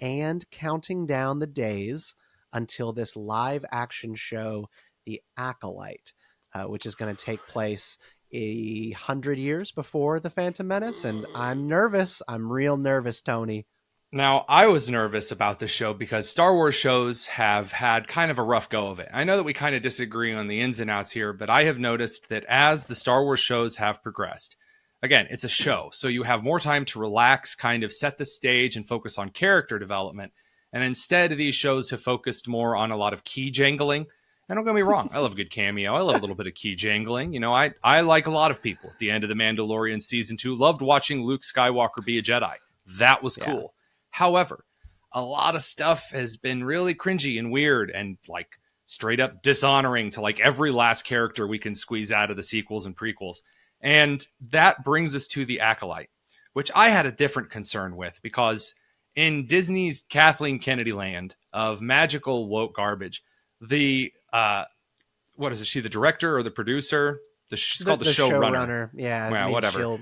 and counting down the days until this live action show, The Acolyte, which is going to take place 100 years before The Phantom Menace. And I'm nervous. I'm real nervous, Tony. Now, I was nervous about this show because Star Wars shows have had kind of a rough go of it. I know that we kind of disagree on the ins and outs here, but I have noticed that as the Star Wars shows have progressed, again, it's a show, so you have more time to relax, kind of set the stage and focus on character development. And instead, these shows have focused more on a lot of key jangling. And don't get me wrong, I love a good cameo. I love a little bit of key jangling. You know, I like a lot of people at the end of The Mandalorian Season 2, loved watching Luke Skywalker be a Jedi. That was cool. Yeah. However, a lot of stuff has been really cringy and weird and like straight up dishonoring to like every last character we can squeeze out of the sequels and prequels. And that brings us to The Acolyte, which I had a different concern with because in Disney's Kathleen Kennedy land of magical woke garbage, the, what is it? She the director or the producer? She's called the showrunner. Yeah. Well, whatever.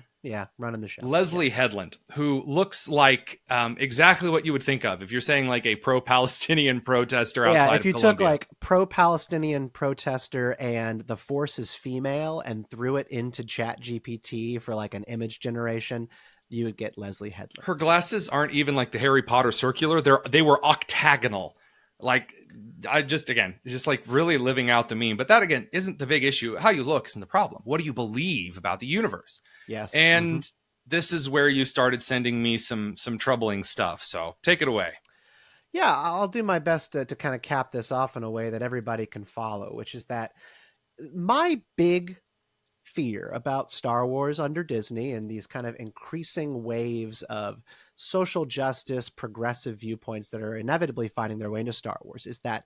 Running the show. Leslie Headland, who looks like exactly what you would think of if you're saying like a pro-Palestinian protester outside of Colombia. Yeah, if you took like pro-Palestinian protester and the force is female and threw it into ChatGPT for like an image generation, you would get Leslie Headland. Her glasses aren't even like the Harry Potter circular. They were octagonal. Like, I just, again, just like really living out the meme. But that, again, isn't the big issue. How you look isn't the problem. What do you believe about the universe? Yes. And this is where you started sending me some troubling stuff. So take it away. Yeah, I'll do my best to kind of cap this off in a way that everybody can follow, which is that my big fear about Star Wars under Disney and these kind of increasing waves of social justice, progressive viewpoints that are inevitably finding their way into Star Wars is that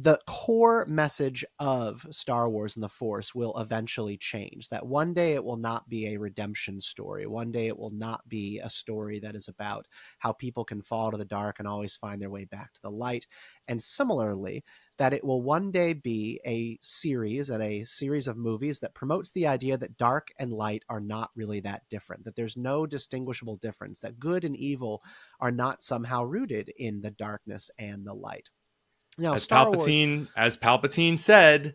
the core message of Star Wars and the Force will eventually change. That one day it will not be a redemption story. One day it will not be a story that is about how people can fall to the dark and always find their way back to the light. And similarly, that it will one day be a series of movies that promotes the idea that dark and light are not really that different, that there's no distinguishable difference, that good and evil are not somehow rooted in the darkness and the light. Now, as Palpatine said,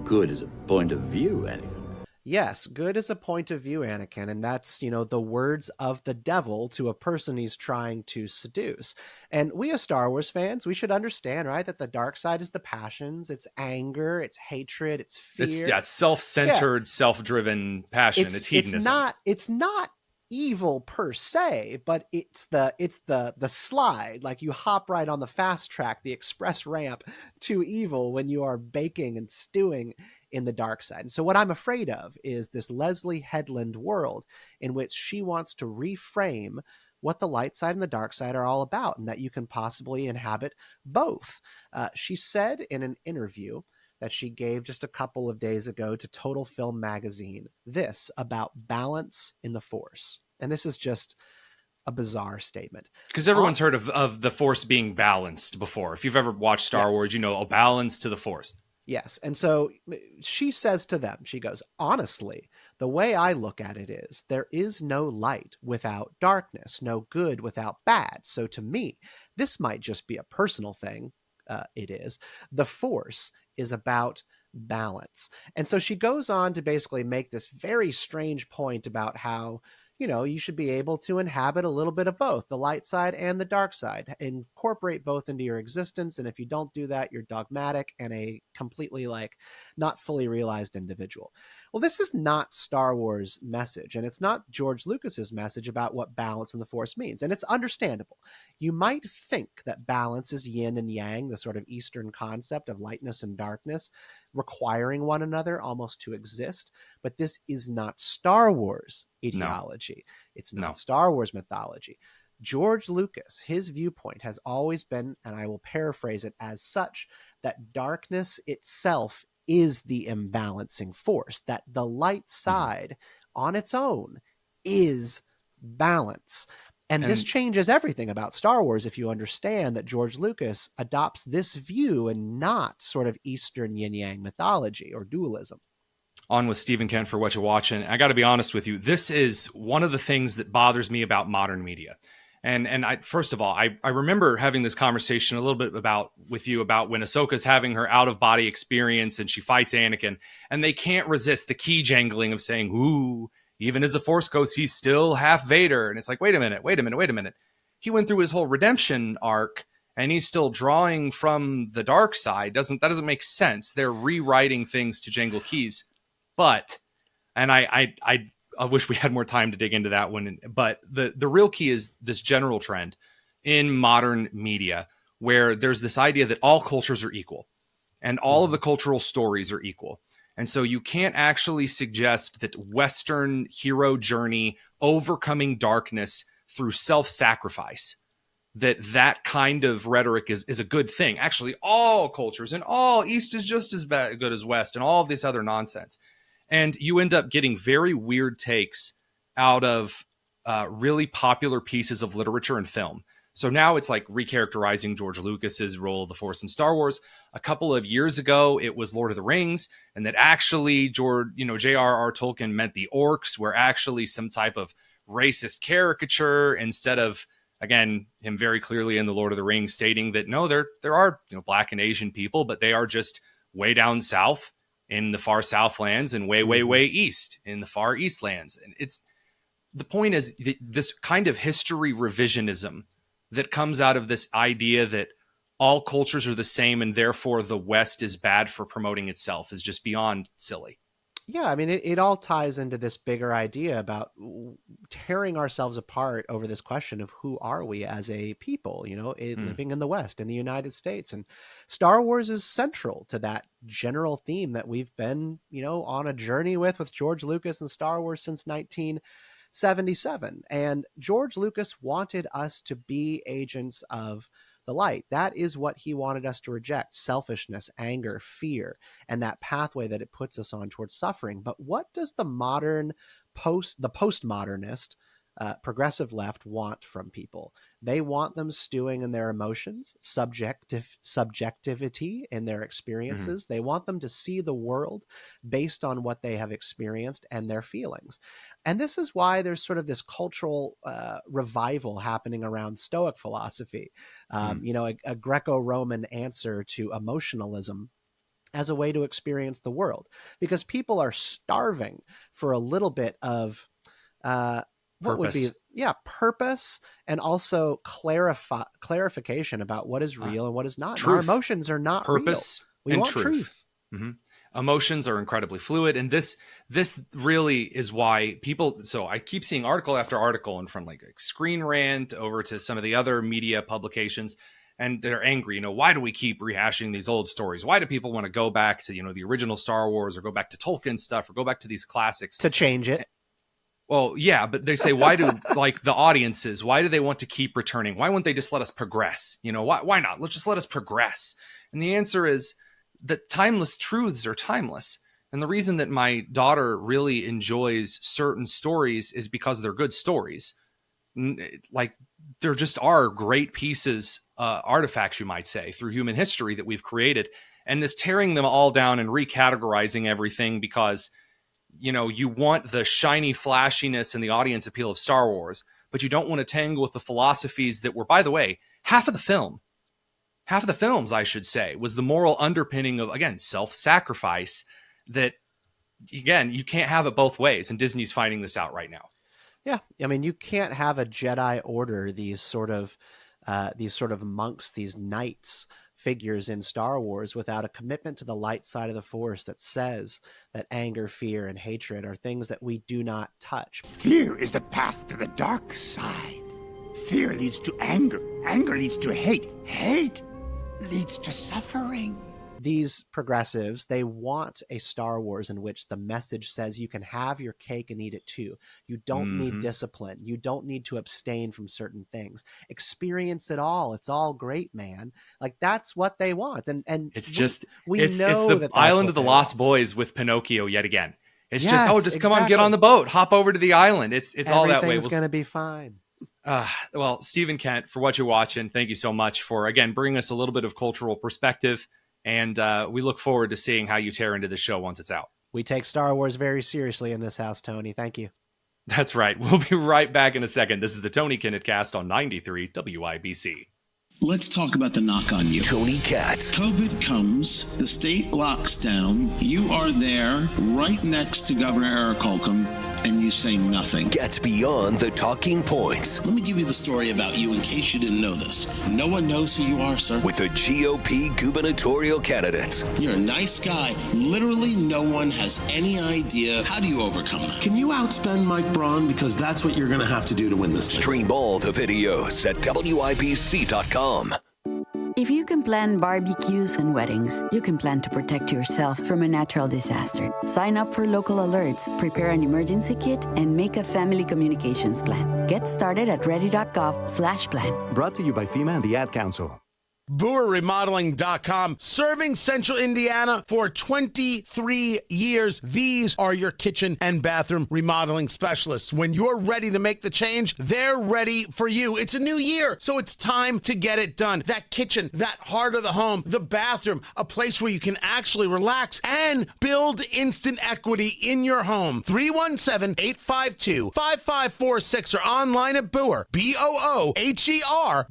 good is a point of view, Anakin. Yes, good is a point of view, Anakin, and that's, the words of the devil to a person he's trying to seduce. And we as Star Wars fans, we should understand, right, that the dark side is the passions, it's anger, it's hatred, it's fear. It's self-centered, self-driven passion. It's hedonism. It's not evil per se, but it's the slide, like you hop right on the fast track, the express ramp to evil when you are baking and stewing in the dark side. And so what I'm afraid of is this Leslie Headland world in which she wants to reframe what the light side and the dark side are all about, and that you can possibly inhabit both. She said in an interview that she gave just a couple of days ago to Total Film magazine this about balance in the Force. And this is just a bizarre statement. Because everyone's heard of the Force being balanced before. If you've ever watched Star Wars, a balance to the Force. Yes. And so she says to them, she goes, honestly, the way I look at it is there is no light without darkness, no good without bad. So to me, this might just be a personal thing. It is. The Force is about balance. And so she goes on to basically make this very strange point about how, you should be able to inhabit a little bit of both, the light side and the dark side, incorporate both into your existence. And if you don't do that, you're dogmatic and a completely not fully realized individual. Well, this is not Star Wars' message, and it's not George Lucas's message about what balance in the Force means. And it's understandable. You might think that balance is yin and yang, the sort of Eastern concept of lightness and darkness, requiring one another almost to exist. But this is not Star Wars ideology. No. It's not Star Wars mythology. George Lucas, his viewpoint has always been, and I will paraphrase it as such, that darkness itself is the imbalancing force, that the light side on its own is balance. And this changes everything about Star Wars if you understand that George Lucas adopts this view and not sort of Eastern yin-yang mythology or dualism. On with Stephen Kent for Whatcha Watchin. I got to be honest with you. This is one of the things that bothers me about modern media. And I, first of all, I remember having this conversation a little bit with you about when Ahsoka's having her out-of-body experience and she fights Anakin, and they can't resist the key jangling of saying, ooh, even as a Force ghost, he's still half Vader. And it's like, wait a minute. He went through his whole redemption arc, and he's still drawing from the dark side. That doesn't make sense. They're rewriting things to jangle keys. But, and I wish we had more time to dig into that one. But the real key is this general trend in modern media where there's this idea that all cultures are equal and all of the cultural stories are equal. And so you can't actually suggest that Western hero journey, overcoming darkness through self-sacrifice, that kind of rhetoric is a good thing. Actually, all cultures and all East is just as good as West and all of this other nonsense. And you end up getting very weird takes out of really popular pieces of literature and film. So now it's like recharacterizing George Lucas's role of the Force in Star Wars. A couple of years ago, it was Lord of the Rings, and that actually J.R.R. Tolkien meant the orcs were actually some type of racist caricature instead of, again, him very clearly in the Lord of the Rings stating that no, there are Black and Asian people, but they are just way down south in the far Southlands and way east in the far Eastlands. And the point is this kind of history revisionism that comes out of this idea that all cultures are the same and therefore the West is bad for promoting itself is just beyond silly. Yeah, I mean, it all ties into this bigger idea about tearing ourselves apart over this question of who are we as a people, living in the West, in the United States. And Star Wars is central to that general theme that we've been, on a journey with George Lucas and Star Wars since 1977. And George Lucas wanted us to be agents of the light. That is what he wanted us to reject: selfishness, anger, fear, and that pathway that it puts us on towards suffering. But what does the postmodernist progressive left want from people? They want them stewing in their emotions, subjectivity in their experiences. They want them to see the world based on what they have experienced and their feelings. And this is why there's sort of this cultural revival happening around Stoic philosophy, a Greco-Roman answer to emotionalism as a way to experience the world, because people are starving for a little bit of purpose, and also clarification about what is real and what is not. Our emotions are not purpose real. We want truth. Emotions are incredibly fluid, and this really is why people. So I keep seeing article after article, and from like Screen Rant over to some of the other media publications, and they're angry. Why do we keep rehashing these old stories? Why do people want to go back to the original Star Wars, or go back to Tolkien stuff, or go back to these classics to change it? Well, yeah, but they say, why do the audiences, why do they want to keep returning? Why won't they just let us progress? Why not? Let's just let us progress. And the answer is that timeless truths are timeless. And the reason that my daughter really enjoys certain stories is because they're good stories. Like, there just are great pieces, artifacts, you might say, through human history that we've created. And this tearing them all down and recategorizing everything because you want the shiny flashiness and the audience appeal of Star Wars, but you don't want to tangle with the philosophies that were, by the way, half of the films, I should say, was the moral underpinning of, again, self-sacrifice that, again, you can't have it both ways. And Disney's finding this out right now. Yeah. I mean, you can't have a Jedi Order, these sort of monks, these knights figures in Star Wars, without a commitment to the light side of the Force that says that anger, fear, and hatred are things that we do not touch. Fear is the path to the dark side. Fear leads to anger. Anger leads to hate. Hate leads to suffering. These progressives, they want a Star Wars in which the message says you can have your cake and eat it too. You don't need discipline. You don't need to abstain from certain things. Experience it all. It's all great, man. Like, that's what they want. And it's just, we it's know the Island of the Lost Boys with Pinocchio yet again. It's yes, just, come on, get on the boat, hop over to the island. It's all that way. Everything's going to be fine. Well, Stephen Kent, for Whatcha Watchin, thank you so much for, again, bringing us a little bit of cultural perspective. And we look forward to seeing how you tear into the show once it's out. We take Star Wars very seriously in this house, Tony. Thank you. That's right. We'll be right back in a second. This is the Tony Kinnett Cast on 93 WIBC. Let's talk about the knock on you. Tony Katz. COVID comes, the state locks down, you are there right next to Governor Eric Holcomb, and you say nothing. Gets beyond the talking points. Let me give you the story about you in case you didn't know this. No one knows who you are, sir. With the GOP gubernatorial candidates. You're a nice guy. Literally no one has any idea. How do you overcome that? Can you outspend Mike Braun? Because that's what you're going to have to do to win this thing. Stream all the videos at WIBC.com. If you can plan barbecues and weddings, you can plan to protect yourself from a natural disaster. Sign up for local alerts, prepare an emergency kit, and make a family communications plan. Get started at ready.gov/plan. Brought to you by FEMA and the Ad Council. BoerRemodeling.com, serving Central Indiana for 23 years. These are your kitchen and bathroom remodeling specialists. When you're ready to make the change, they're ready for you. It's a new year, so it's time to get it done. That kitchen, that heart of the home, the bathroom, a place where you can actually relax and build instant equity in your home. 317-852-5546 or online at Boer, BOOHER,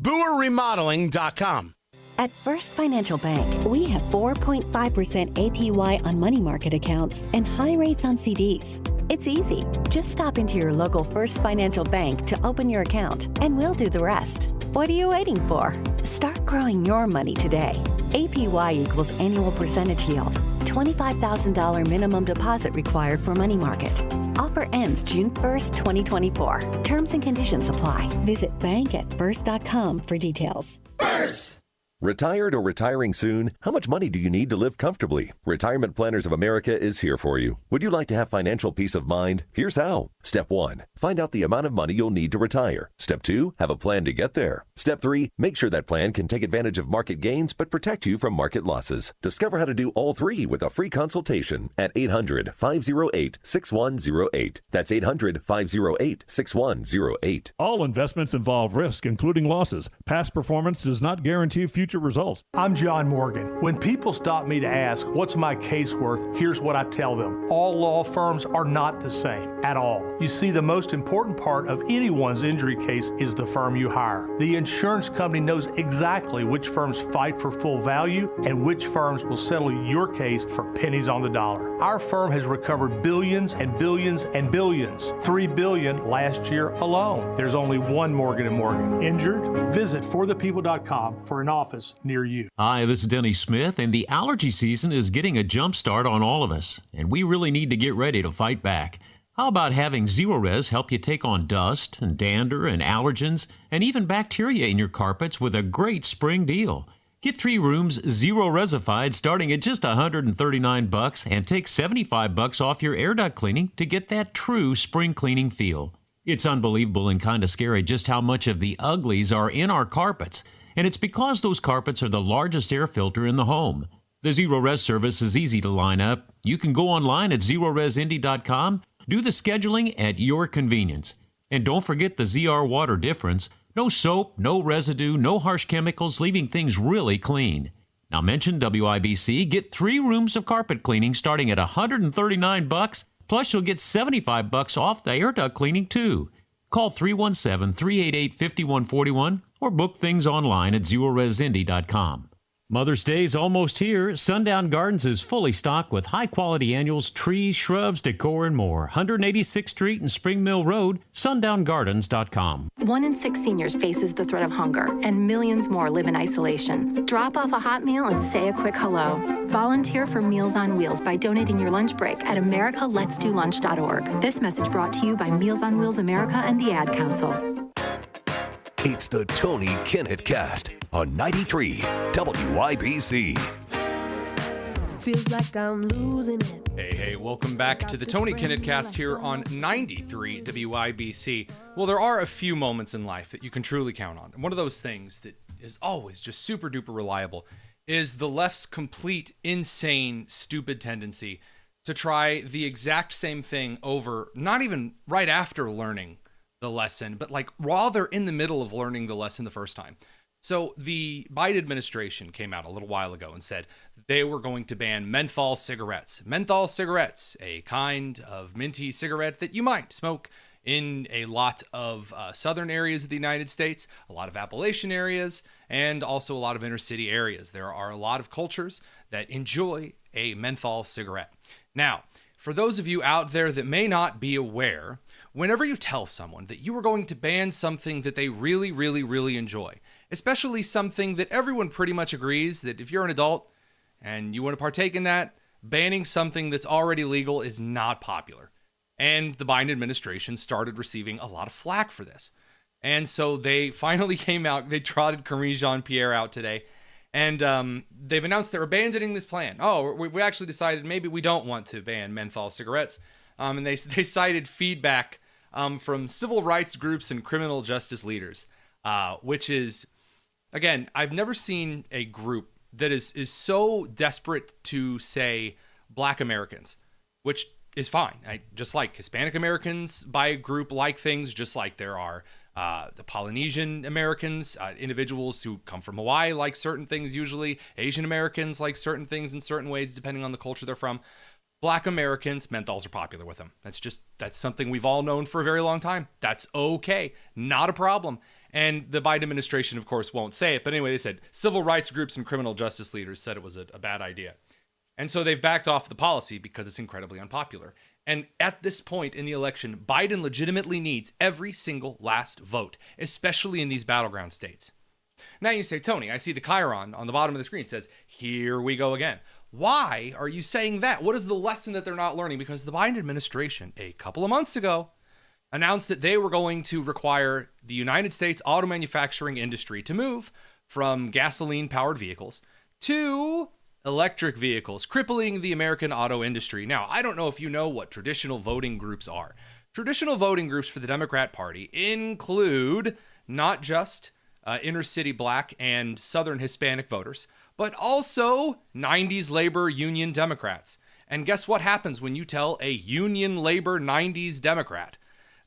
BoerRemodeling.com. At First Financial Bank, we have 4.5% APY on money market accounts and high rates on CDs. It's easy. Just stop into your local First Financial Bank to open your account, and we'll do the rest. What are you waiting for? Start growing your money today. APY equals annual percentage yield. $25,000 minimum deposit required for money market. Offer ends June 1st, 2024. Terms and conditions apply. Visit bankatfirst.com for details. First! Retired or retiring soon? How much money do you need to live comfortably? Retirement Planners of America is here for you. Would you like to have financial peace of mind? Here's how. Step 1. Find out the amount of money you'll need to retire. Step 2. Have a plan to get there. Step 3. Make sure that plan can take advantage of market gains but protect you from market losses. Discover how to do all three with a free consultation at 800-508-6108. That's 800-508-6108. All investments involve risk, including losses. Past performance does not guarantee future results. I'm John Morgan. When people stop me to ask, what's my case worth, here's what I tell them. All law firms are not the same at all. You see, the most important part of anyone's injury case is the firm you hire. The insurance company knows exactly which firms fight for full value and which firms will settle your case for pennies on the dollar. Our firm has recovered billions and billions and billions. $3 billion last year alone. There's only one Morgan & Morgan. Injured? Visit forthepeople.com for an office near you. Hi, this is Denny Smith, and the allergy season is getting a jump start on all of us, and we really need to get ready to fight back. How about having Zero Res help you take on dust and dander and allergens and even bacteria in your carpets with a great spring deal? Get 3 rooms Zero Resified starting at just $139 and take $75 off your air duct cleaning to get that true spring cleaning feel. It's unbelievable and kind of scary just how much of the uglies are in our carpets. And it's because those carpets are the largest air filter in the home. The Zero Res service is easy to line up. You can go online at ZeroResIndy.com, do the scheduling at your convenience. And don't forget the ZR water difference. No soap, no residue, no harsh chemicals, leaving things really clean. Now mention WIBC, get 3 rooms of carpet cleaning starting at $139, plus you'll get $75 off the air duct cleaning too. Call 317-388-5141 or book things online at ZeroResIndy.com. Mother's Day is almost here. Sundown Gardens is fully stocked with high-quality annuals, trees, shrubs, decor, and more. 186th Street and Spring Mill Road, sundown.gardens.com. 1 in 6 seniors faces the threat of hunger, and millions more live in isolation. Drop off a hot meal and say a quick hello. Volunteer for Meals on Wheels by donating your lunch break at americaletsdolunch.org. This message brought to you by Meals on Wheels America and the Ad Council. It's the Tony Kinnett Cast on 93 WIBC. Feels like I'm losing it. Hey, welcome back to the Tony Kinnett Cast here on 93 WIBC. Well, there are a few moments in life that you can truly count on. And one of those things that is always just super duper reliable is the left's complete, insane, stupid tendency to try the exact same thing over, not even right after learning the lesson, but like while they're in the middle of learning the lesson the first time. So the Biden administration came out a little while ago and said they were going to ban menthol cigarettes. Menthol cigarettes, a kind of minty cigarette that you might smoke in a lot of southern areas of the United States, a lot of Appalachian areas, and also a lot of inner city areas. There are a lot of cultures that enjoy a menthol cigarette. Now, for those of you out there that may not be aware, whenever you tell someone that you are going to ban something that they really, really, really enjoy, especially something that everyone pretty much agrees that if you're an adult and you want to partake in that, banning something that's already legal is not popular. And the Biden administration started receiving a lot of flack for this. And so they finally came out, they trotted Karine Jean-Pierre out today, and they've announced they're abandoning this plan. Oh, we actually decided maybe we don't want to ban menthol cigarettes. And they cited feedback from civil rights groups and criminal justice leaders, which is, again, I've never seen a group that is so desperate to say Black Americans, which is fine. Just like Hispanic Americans buy group like things, just like there are the Polynesian Americans, individuals who come from Hawaii like certain things usually, Asian Americans like certain things in certain ways depending on the culture they're from. Black Americans, menthols are popular with them. That's something we've all known for a very long time. That's okay. Not a problem. And the Biden administration, of course, won't say it. But anyway, they said civil rights groups and criminal justice leaders said it was a bad idea. And so they've backed off the policy because it's incredibly unpopular. And at this point in the election, Biden legitimately needs every single last vote, especially in these battleground states. Now you say, Tony, I see the chyron on the bottom of the screen. It says, here we go again. Why are you saying that? What is the lesson that they're not learning? Because the Biden administration, a couple of months ago, announced that they were going to require the United States auto manufacturing industry to move from gasoline-powered vehicles to electric vehicles, crippling the American auto industry. Now, I don't know if you know what traditional voting groups are. Traditional voting groups for the Democrat Party include not just inner city black and southern Hispanic voters, but also 90s labor union Democrats. And guess what happens when you tell a union labor 90s Democrat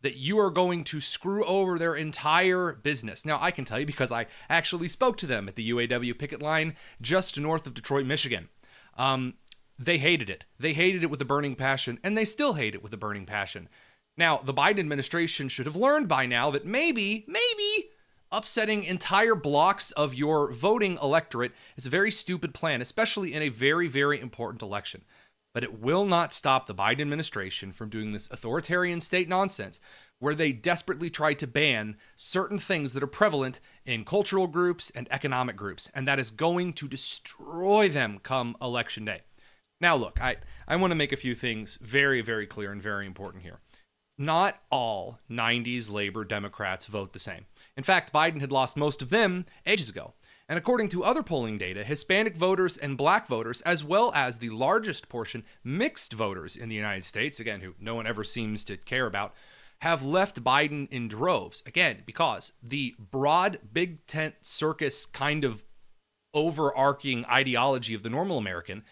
that you are going to screw over their entire business? Now, I can tell you because I actually spoke to them at the UAW picket line just north of Detroit, Michigan. They hated it. They hated it with a burning passion, and they still hate it with a burning passion. Now, the Biden administration should have learned by now that maybe upsetting entire blocks of your voting electorate is a very stupid plan, especially in a very, very important election. But it will not stop the Biden administration from doing this authoritarian state nonsense where they desperately try to ban certain things that are prevalent in cultural groups and economic groups, and that is going to destroy them come Election Day. Now, look, I want to make a few things very, very clear and very important here. Not all 90s labor Democrats vote the same. In fact, Biden had lost most of them ages ago. And according to other polling data, Hispanic voters and black voters, as well as the largest portion mixed voters in the United States, again, who no one ever seems to care about, have left Biden in droves. Again, because the broad big tent circus kind of overarching ideology of the normal American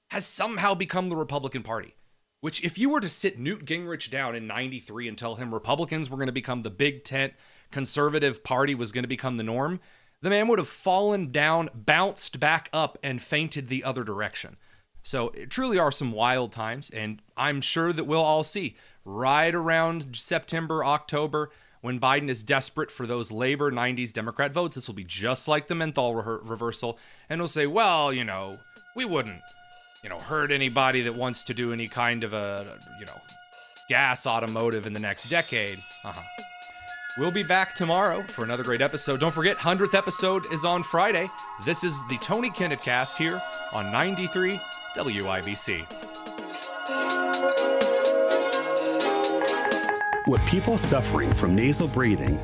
has somehow become the Republican Party. Which, if you were to sit Newt Gingrich down in 93 and tell him Republicans were going to become the big tent, conservative party was going to become the norm, the man would have fallen down, bounced back up, and fainted the other direction. So it truly are some wild times, and I'm sure that we'll all see right around September, October, when Biden is desperate for those labor 90s Democrat votes. This will be just like the menthol reversal, and he'll say, well, we wouldn't, hurt anybody that wants to do any kind of a, gas automotive in the next decade. We'll be back tomorrow for another great episode. Don't forget, 100th episode is on Friday. This is the Tony Kinnett Cast here on 93 WIBC. With people suffering from nasal breathing,